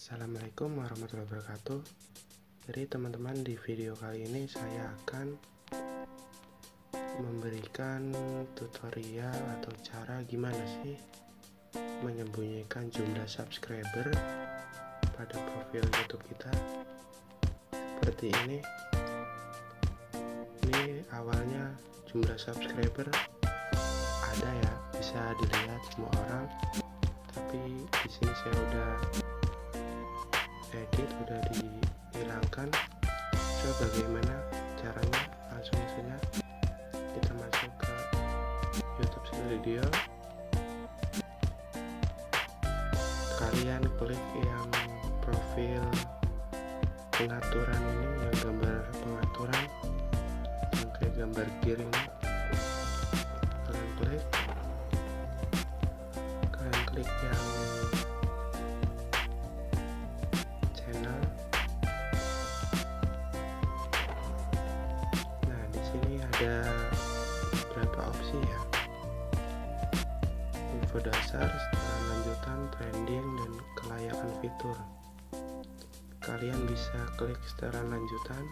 Assalamualaikum warahmatullahi wabarakatuh. Jadi teman-teman, di video kali ini saya akan memberikan tutorial atau cara gimana sih menyembunyikan jumlah subscriber pada profil YouTube kita. Seperti ini. Ini awalnya jumlah subscriber ada ya, bisa dilihat semua orang. Tapi di sini saya udah edit, udah dihilangkan. So bagaimana caranya? Langsung saja kita masuk ke YouTube Studio. Kalian klik yang profil pengaturan ini, yang gambar pengaturan, yang kayak gambar gear ini. Kalian klik yang channel. Nah, di sini ada beberapa opsi ya. Info dasar, setelan lanjutan, trending, dan kelayakan fitur. Kalian bisa klik setelan lanjutan.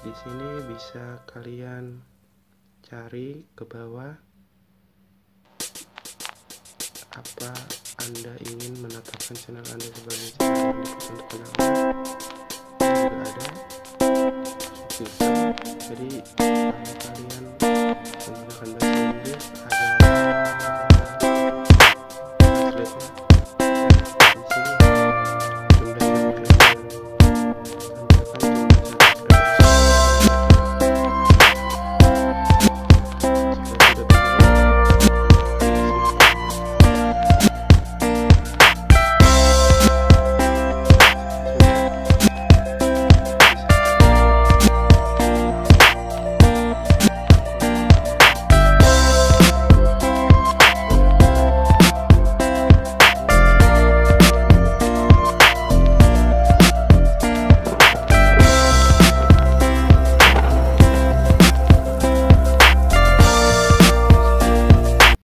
Di sini bisa kalian cari ke bawah apa Anda ingin menetapkan channel Anda sebagai